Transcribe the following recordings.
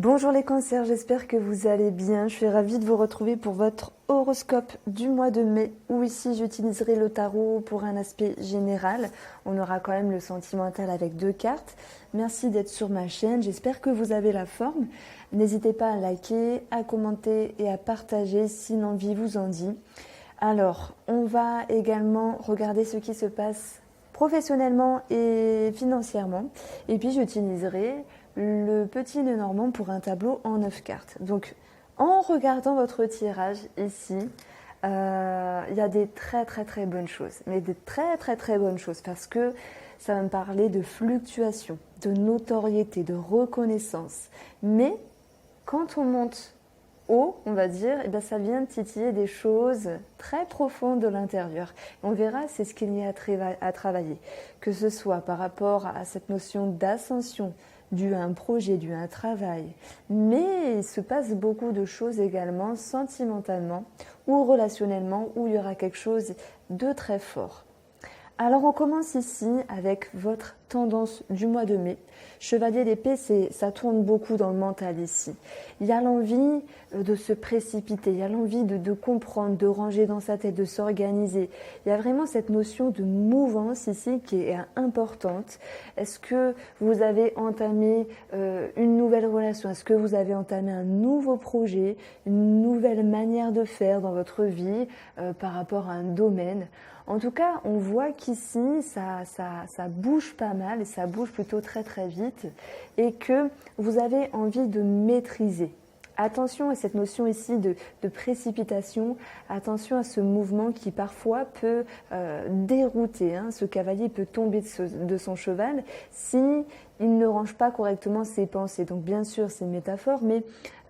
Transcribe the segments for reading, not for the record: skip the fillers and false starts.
Bonjour les cancers, j'espère que vous allez bien. Je suis ravie de vous retrouver pour votre horoscope du mois de mai, où ici j'utiliserai le tarot pour un aspect général. On aura quand même le sentimental avec 2 cartes. Merci d'être sur ma chaîne, j'espère que vous avez la forme. N'hésitez pas à liker, à commenter et à partager si l'envie vous en dit. Alors, on va également regarder ce qui se passe professionnellement et financièrement. Et puis j'utiliserai le petit Lenormand pour un tableau en 9 cartes. Donc en regardant votre tirage ici, il y a des très bonnes choses. Mais des très bonnes choses parce que ça va me parler de fluctuation, de notoriété, de reconnaissance. Mais quand on monte haut, on va dire, et bien ça vient titiller des choses très profondes de l'intérieur. On verra, c'est ce qu'il y a à travailler. Que ce soit par rapport à cette notion d'ascension, dû à un projet, dû à un travail. Mais il se passe beaucoup de choses également sentimentalement ou relationnellement où il y aura quelque chose de très fort. Alors on commence ici avec votre tendance du mois de mai. Chevalier d'épée, ça tourne beaucoup dans le mental ici. Il y a l'envie de se précipiter, il y a l'envie de comprendre, de ranger dans sa tête, de s'organiser. Il y a vraiment cette notion de mouvance ici qui est importante. Est-ce que vous avez entamé une nouvelle relation? Est-ce que vous avez entamé un nouveau projet, une nouvelle manière de faire dans votre vie par rapport à un domaine? En tout cas, on voit qu'ici, ça bouge pas mal et ça bouge plutôt très vite et que vous avez envie de maîtriser. Attention à cette notion ici de précipitation, attention à ce mouvement qui parfois peut dérouter. Ce cavalier peut tomber de son cheval si il ne range pas correctement ses pensées. Donc bien sûr, c'est une métaphore, mais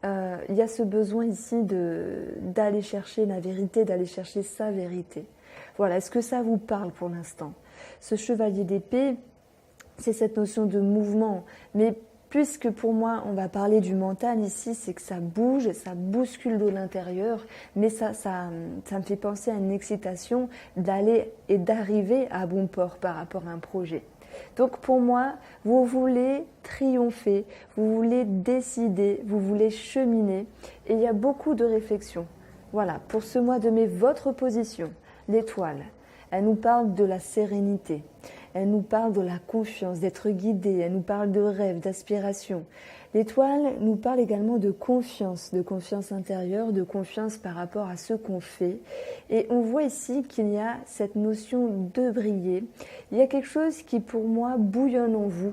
il y a ce besoin ici d'aller chercher la vérité, d'aller chercher sa vérité. Voilà, est-ce que ça vous parle pour l'instant? Ce chevalier d'épée, c'est cette notion de mouvement. Mais puisque pour moi, on va parler du mental ici, c'est que ça bouge, ça bouscule de l'intérieur. Mais ça me fait penser à une excitation d'aller et d'arriver à bon port par rapport à un projet. Donc pour moi, vous voulez triompher, vous voulez décider, vous voulez cheminer. Et il y a beaucoup de réflexions. Voilà, pour ce mois de mai, votre position. L'étoile, elle nous parle de la sérénité, elle nous parle de la confiance, d'être guidée, elle nous parle de rêve, d'aspiration. L'étoile nous parle également de confiance intérieure, de confiance par rapport à ce qu'on fait. Et on voit ici qu'il y a cette notion de briller. Il y a quelque chose qui pour moi bouillonne en vous.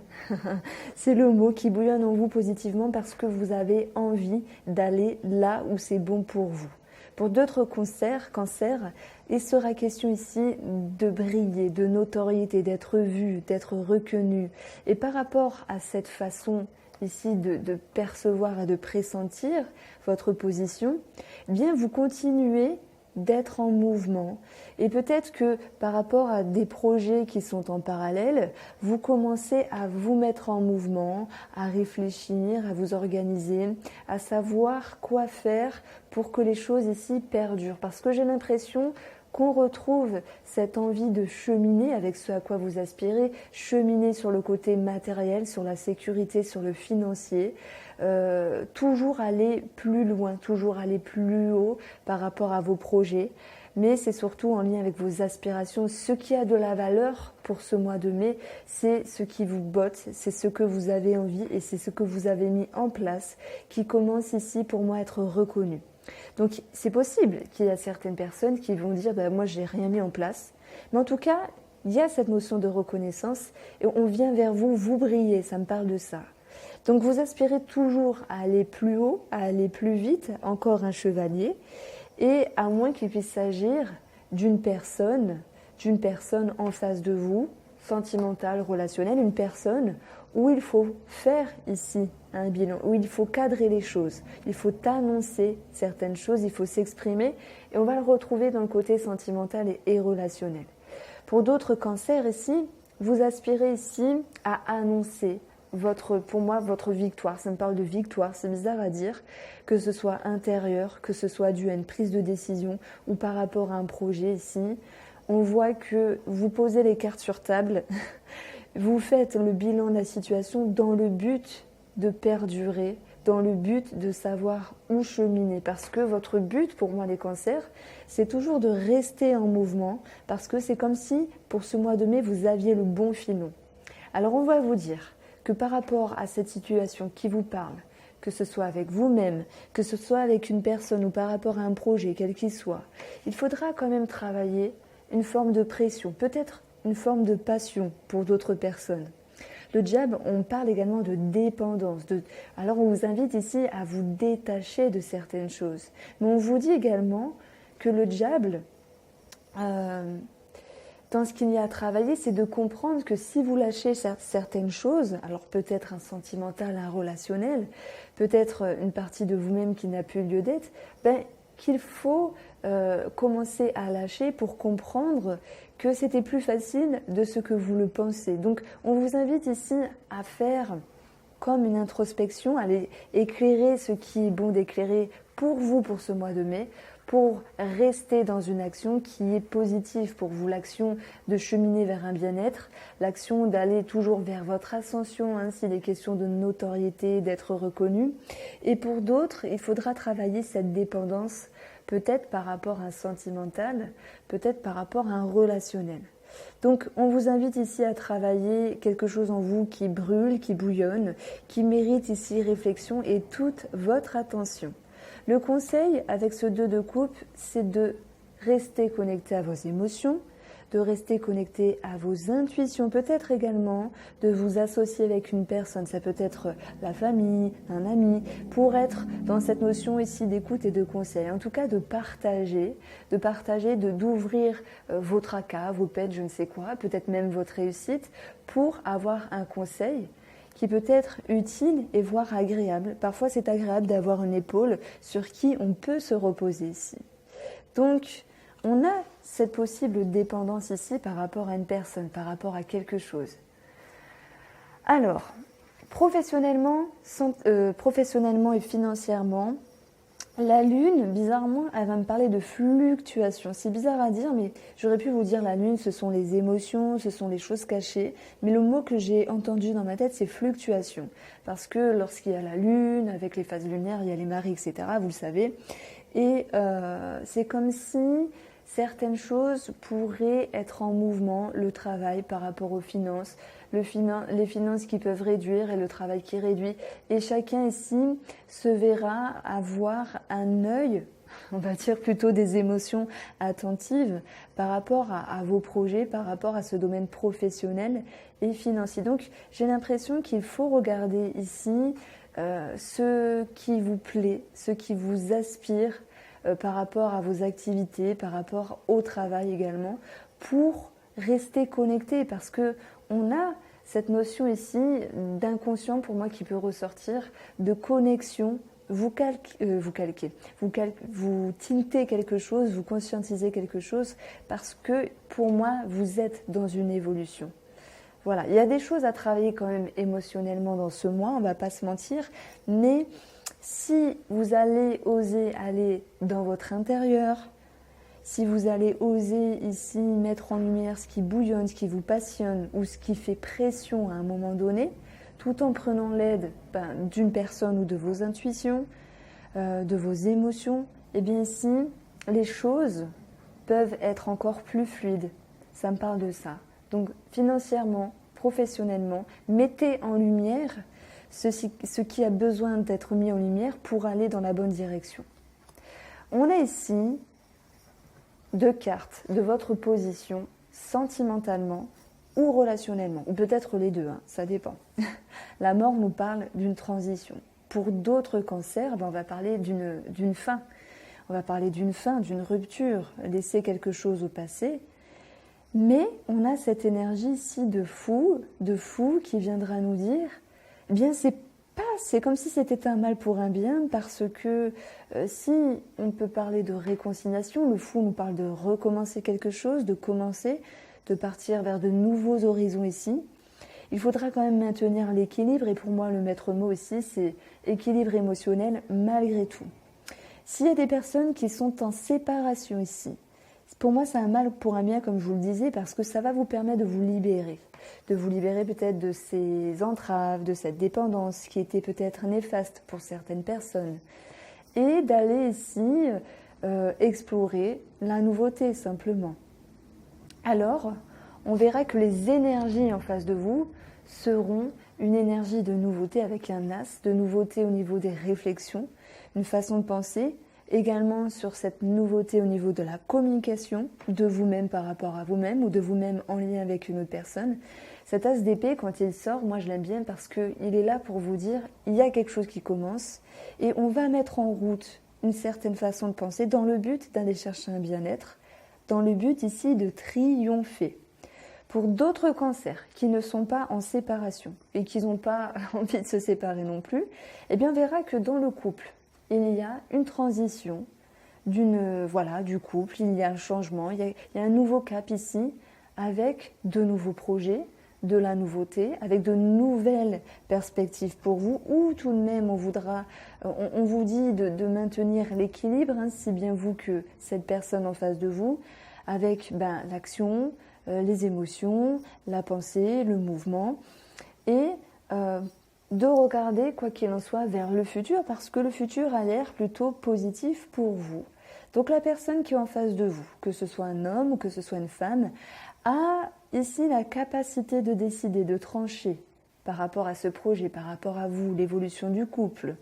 C'est le mot qui bouillonne en vous positivement parce que vous avez envie d'aller là où c'est bon pour vous. Pour d'autres cancers, il sera question ici de briller, de notoriété, d'être vu, d'être reconnu. Et par rapport à cette façon ici de percevoir et de pressentir votre position, eh bien vous continuez d'être en mouvement. Et peut-être que par rapport à des projets qui sont en parallèle, vous commencez à vous mettre en mouvement, à réfléchir, à vous organiser, à savoir quoi faire pour que les choses ici perdurent. Parce que j'ai l'impression qu'on retrouve cette envie de cheminer avec ce à quoi vous aspirez, cheminer sur le côté matériel, sur la sécurité, sur le financier, toujours aller plus loin, toujours aller plus haut par rapport à vos projets. Mais c'est surtout en lien avec vos aspirations. Ce qui a de la valeur pour ce mois de mai, c'est ce qui vous botte, c'est ce que vous avez envie et c'est ce que vous avez mis en place qui commence ici pour moi à être reconnu. Donc c'est possible qu'il y a certaines personnes qui vont dire moi j'ai rien mis en place. Mais en tout cas, il y a cette notion de reconnaissance et on vient vers vous, vous brillez, ça me parle de ça. Donc vous aspirez toujours à aller plus haut, à aller plus vite, encore un chevalier, et à moins qu'il puisse s'agir d'une personne en face de vous, sentimentale, relationnelle, une personne où il faut faire ici un bilan, où il faut cadrer les choses, il faut annoncer certaines choses, il faut s'exprimer, et on va le retrouver dans le côté sentimental et relationnel. Pour d'autres cancers ici, vous aspirez ici à annoncer pour moi, votre victoire. Ça me parle de victoire, c'est bizarre à dire, que ce soit intérieur, que ce soit dû à une prise de décision ou par rapport à un projet ici. On voit que vous posez les cartes sur table, vous faites le bilan de la situation dans le but de perdurer, dans le but de savoir où cheminer. Parce que votre but, pour moi les cancers, c'est toujours de rester en mouvement, parce que c'est comme si, pour ce mois de mai, vous aviez le bon filon. Alors on va vous dire que par rapport à cette situation qui vous parle, que ce soit avec vous-même, que ce soit avec une personne ou par rapport à un projet, quel qu'il soit, il faudra quand même travailler une forme de pression, peut-être une forme de passion pour d'autres personnes. Le diable, on parle également de dépendance. Alors on vous invite ici à vous détacher de certaines choses. Mais on vous dit également que le diable, dans ce qu'il y a à travailler, c'est de comprendre que si vous lâchez certaines choses, alors peut-être un sentimental, un relationnel, peut-être une partie de vous-même qui n'a plus lieu d'être, qu'il faut commencer à lâcher pour comprendre que c'était plus facile de ce que vous le pensez. Donc on vous invite ici à faire comme une introspection, à aller éclairer ce qui est bon d'éclairer pour vous pour ce mois de mai, pour rester dans une action qui est positive pour vous, l'action de cheminer vers un bien-être, l'action d'aller toujours vers votre ascension, s'il est question de notoriété, d'être reconnu. Et pour d'autres, il faudra travailler cette dépendance, peut-être par rapport à un sentimental, peut-être par rapport à un relationnel. Donc on vous invite ici à travailler quelque chose en vous qui brûle, qui bouillonne, qui mérite ici réflexion et toute votre attention. Le conseil avec ce 2 de coupe, c'est de rester connecté à vos émotions, de rester connecté à vos intuitions, peut-être également de vous associer avec une personne, ça peut être la famille, un ami, pour être dans cette notion ici d'écoute et de conseil. En tout cas, de partager, d'ouvrir vos tracas, vos pets, je ne sais quoi, peut-être même votre réussite, pour avoir un conseil qui peut être utile et voire agréable. Parfois, c'est agréable d'avoir une épaule sur qui on peut se reposer ici. Donc, on a cette possible dépendance ici par rapport à une personne, par rapport à quelque chose. Alors, professionnellement et financièrement, la Lune, bizarrement, elle va me parler de fluctuation. C'est bizarre à dire, mais j'aurais pu vous dire la Lune, ce sont les émotions, ce sont les choses cachées. Mais le mot que j'ai entendu dans ma tête, c'est fluctuation. Parce que lorsqu'il y a la Lune, avec les phases lunaires, il y a les marées, etc., vous le savez. Et c'est comme si certaines choses pourraient être en mouvement, le travail par rapport aux finances, les finances qui peuvent réduire et le travail qui réduit. Et chacun ici se verra avoir un œil, on va dire plutôt des émotions attentives par rapport à vos projets, par rapport à ce domaine professionnel et financier. Donc j'ai l'impression qu'il faut regarder ici ce qui vous plaît, ce qui vous aspire par rapport à vos activités, par rapport au travail également, pour rester connecté, parce que on a cette notion ici d'inconscient pour moi qui peut ressortir, de connexion. Vous tintez quelque chose, vous conscientisez quelque chose, parce que pour moi, vous êtes dans une évolution. Voilà, il y a des choses à travailler quand même émotionnellement dans ce mois, on ne va pas se mentir, mais si vous allez oser aller dans votre intérieur, si vous allez oser ici mettre en lumière ce qui bouillonne, ce qui vous passionne ou ce qui fait pression à un moment donné, tout en prenant l'aide d'une personne ou de vos intuitions, de vos émotions, eh bien ici, les choses peuvent être encore plus fluides. Ça me parle de ça. Donc financièrement, professionnellement, mettez en lumière ce qui a besoin d'être mis en lumière pour aller dans la bonne direction. On a ici 2 cartes de votre position sentimentalement ou relationnellement, ou peut-être les deux, ça dépend. La mort nous parle d'une transition. Pour d'autres cancers, on va parler d'une fin. On va parler d'une fin, d'une rupture, laisser quelque chose au passé. Mais on a cette énergie ici de fou qui viendra nous dire, eh bien c'est comme si c'était un mal pour un bien, parce que si on peut parler de réconciliation, le fou nous parle de recommencer quelque chose, de commencer, de partir vers de nouveaux horizons ici. Il faudra quand même maintenir l'équilibre, et pour moi le maître mot ici c'est équilibre émotionnel malgré tout. S'il y a des personnes qui sont en séparation ici, pour moi c'est un mal pour un bien comme je vous le disais, parce que ça va vous permettre de vous libérer. de vous libérer peut-être de ces entraves, de cette dépendance qui était peut-être néfaste pour certaines personnes. Et d'aller ici explorer la nouveauté simplement. Alors, on verra que les énergies en face de vous seront une énergie de nouveauté avec un as, de nouveauté au niveau des réflexions, une façon de penser, également sur cette nouveauté au niveau de la communication de vous-même par rapport à vous-même ou de vous-même en lien avec une autre personne. Cet as d'épée, quand il sort, moi je l'aime bien parce qu'il est là pour vous dire il y a quelque chose qui commence et on va mettre en route une certaine façon de penser dans le but d'aller chercher un bien-être, dans le but ici de triompher. Pour d'autres cancers qui ne sont pas en séparation et qui n'ont pas envie de se séparer non plus, eh bien on verra que dans le couple, il y a une transition du couple, il y a un changement, il y a un nouveau cap ici avec de nouveaux projets, de la nouveauté, avec de nouvelles perspectives pour vous, ou tout de même on vous dit de maintenir l'équilibre, si bien vous que cette personne en face de vous, avec l'action, les émotions, la pensée, le mouvement, et de regarder, quoi qu'il en soit, vers le futur, parce que le futur a l'air plutôt positif pour vous. Donc la personne qui est en face de vous, que ce soit un homme ou que ce soit une femme, a ici la capacité de décider, de trancher par rapport à ce projet, par rapport à vous, l'évolution du couple.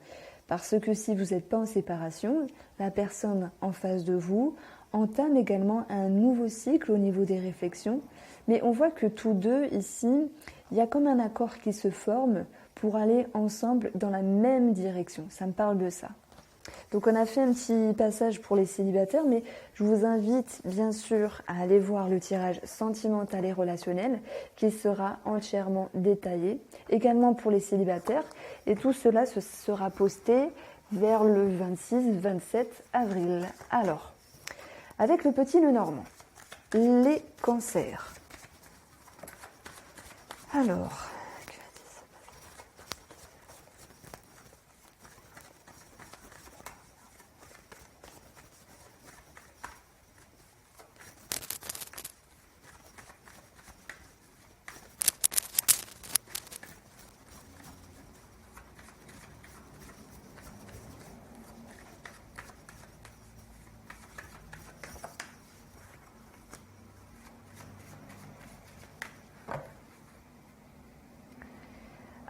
Parce que si vous n'êtes pas en séparation, la personne en face de vous entame également un nouveau cycle au niveau des réflexions. Mais on voit que tous deux, ici, il y a comme un accord qui se forme pour aller ensemble dans la même direction. Ça me parle de ça. Donc on a fait un petit passage pour les célibataires, mais je vous invite bien sûr à aller voir le tirage sentimental et relationnel qui sera entièrement détaillé, également pour les célibataires. Et tout cela sera posté vers le 26-27 avril. Alors, avec le petit Lenormand, les cancers.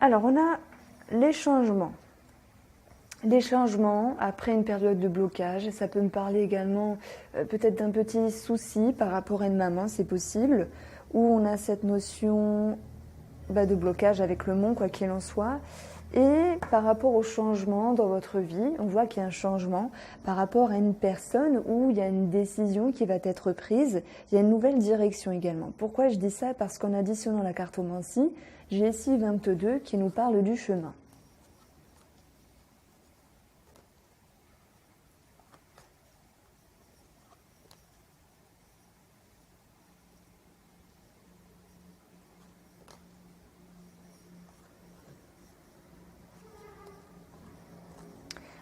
Alors, on a les changements. Les changements après une période de blocage, ça peut me parler également peut-être d'un petit souci par rapport à une maman, c'est possible, où on a cette notion de blocage avec le monde, quoi qu'il en soit. Et par rapport au changement dans votre vie, on voit qu'il y a un changement par rapport à une personne où il y a une décision qui va être prise, il y a une nouvelle direction également. Pourquoi je dis ça? Parce qu'en additionnant la cartomancie, j'ai ici 22 qui nous parle du chemin.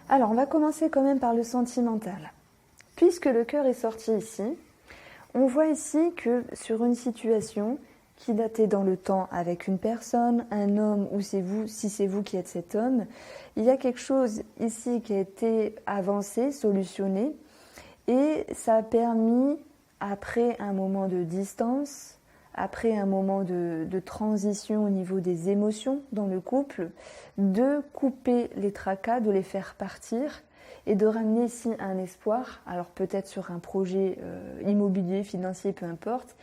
Alors, on va commencer quand même par le sentimental. Puisque le cœur est sorti ici, on voit ici que sur une situation qui datait dans le temps avec une personne, un homme ou c'est vous, si c'est vous qui êtes cet homme, il y a quelque chose ici qui a été avancé, solutionné, et ça a permis, après un moment de distance, après un moment de transition au niveau des émotions dans le couple, de couper les tracas, de les faire partir et de ramener ici un espoir, alors peut-être sur un projet immobilier, financier, peu importe,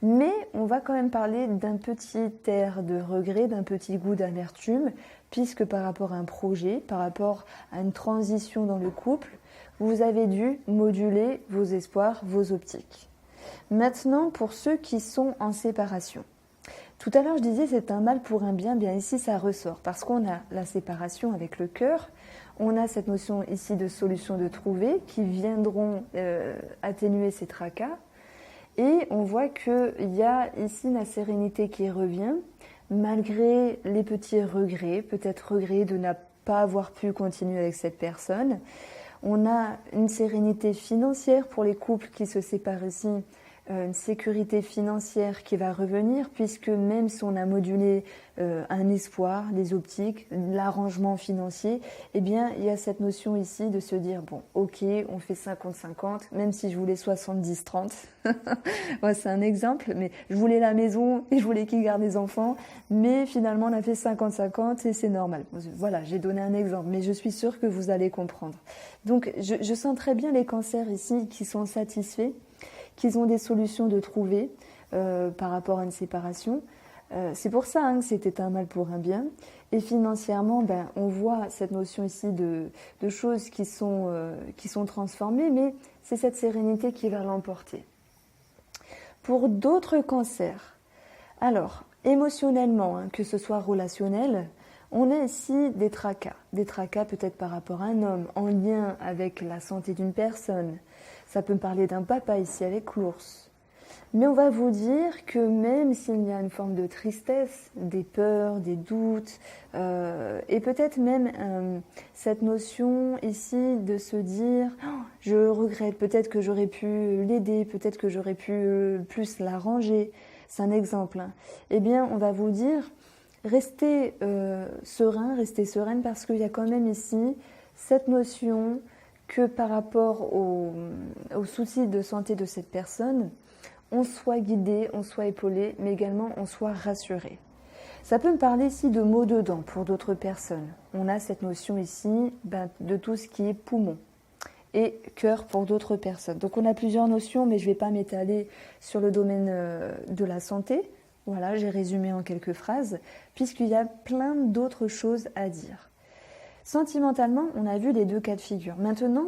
mais on va quand même parler d'un petit air de regret, d'un petit goût d'amertume, puisque par rapport à un projet, par rapport à une transition dans le couple, vous avez dû moduler vos espoirs, vos optiques. Maintenant, pour ceux qui sont en séparation. Tout à l'heure, je disais c'est un mal pour un bien. Bien ici, ça ressort parce qu'on a la séparation avec le cœur. On a cette notion ici de solution de trouver qui viendront atténuer ces tracas. Et on voit qu'il y a ici la sérénité qui revient, malgré les petits regrets, peut-être regrets de ne pas avoir pu continuer avec cette personne. On a une sérénité financière pour les couples qui se séparent ici, une sécurité financière qui va revenir, puisque même si on a modulé un espoir, des optiques, l'arrangement financier, eh bien, il y a cette notion ici de se dire, bon, ok, on fait 50-50, même si je voulais 70-30. Ouais, c'est un exemple, mais je voulais la maison et je voulais qu'il garde les enfants, mais finalement, on a fait 50-50 et c'est normal. Voilà, j'ai donné un exemple, mais je suis sûre que vous allez comprendre. Donc, je sens très bien les cancers ici qui sont satisfaits, qu'ils ont des solutions de trouver par rapport à une séparation. C'est pour ça que c'était un mal pour un bien. Et financièrement, on voit cette notion ici de choses qui sont transformées, mais c'est cette sérénité qui va l'emporter. Pour d'autres cancers, alors, émotionnellement, que ce soit relationnel, on a ici des tracas peut-être par rapport à un homme, en lien avec la santé d'une personne. Ça peut me parler d'un papa ici avec l'ours. Mais on va vous dire que même s'il y a une forme de tristesse, des peurs, des doutes, et peut-être même cette notion ici de se dire oh, « je regrette, peut-être que j'aurais pu l'aider, peut-être que j'aurais pu plus l'arranger », c'est un exemple. Eh bien, on va vous dire restez serein, restez sereine parce qu'il y a quand même ici cette notion que par rapport aux soucis de santé de cette personne, on soit guidé, on soit épaulé, mais également on soit rassuré. Ça peut me parler ici de maux de dents pour d'autres personnes. On a cette notion ici de tout ce qui est poumon et cœur pour d'autres personnes. Donc on a plusieurs notions, mais je ne vais pas m'étaler sur le domaine de la santé. Voilà, j'ai résumé en quelques phrases, puisqu'il y a plein d'autres choses à dire. Sentimentalement, on a vu les deux cas de figure. Maintenant,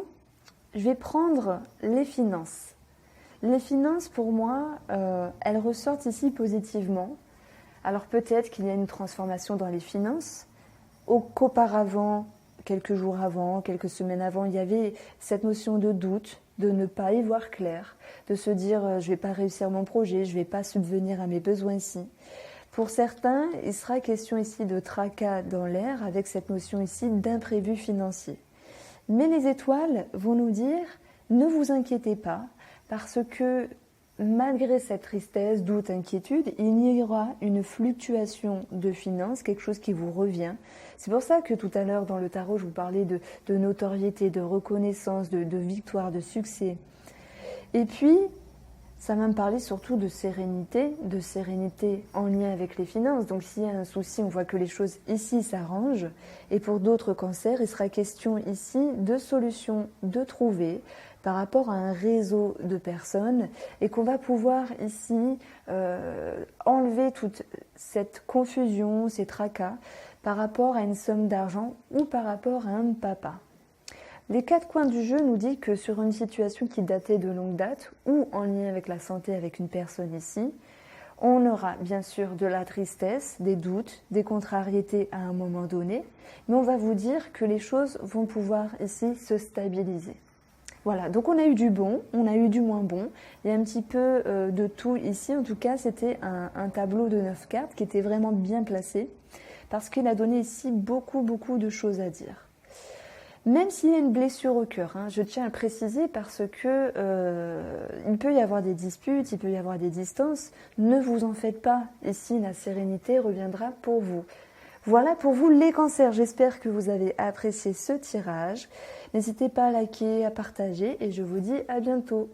je vais prendre les finances. Les finances, pour moi, elles ressortent ici positivement. Alors peut-être qu'il y a une transformation dans les finances, qu'auparavant, quelques jours avant, quelques semaines avant, il y avait cette notion de doute, de ne pas y voir clair, de se dire je ne vais pas réussir mon projet, je ne vais pas subvenir à mes besoins ici. Pour certains, il sera question ici de tracas dans l'air avec cette notion ici d'imprévu financier. Mais les étoiles vont nous dire ne vous inquiétez pas, parce que malgré cette tristesse, doute, inquiétude, il y aura une fluctuation de finances, quelque chose qui vous revient. C'est pour ça que tout à l'heure dans le tarot, je vous parlais de notoriété, de reconnaissance, de victoire, de succès. Et puis, ça va me parler surtout de sérénité en lien avec les finances. Donc s'il y a un souci, on voit que les choses ici s'arrangent. Et pour d'autres cancers, il sera question ici de solutions de trouver par rapport à un réseau de personnes et qu'on va pouvoir ici enlever toute cette confusion, ces tracas par rapport à une somme d'argent ou par rapport à un papa. Les quatre coins du jeu nous disent que sur une situation qui datait de longue date ou en lien avec la santé avec une personne ici, on aura bien sûr de la tristesse, des doutes, des contrariétés à un moment donné, mais on va vous dire que les choses vont pouvoir ici se stabiliser. Voilà, donc on a eu du bon, on a eu du moins bon, il y a un petit peu de tout ici, en tout cas c'était un tableau de 9 cartes qui était vraiment bien placé, parce qu'il a donné ici beaucoup de choses à dire. Même s'il y a une blessure au cœur, je tiens à le préciser parce que il peut y avoir des disputes, il peut y avoir des distances. Ne vous en faites pas. Ici, la sérénité reviendra pour vous. Voilà pour vous les cancers. J'espère que vous avez apprécié ce tirage. N'hésitez pas à liker, à partager et je vous dis à bientôt.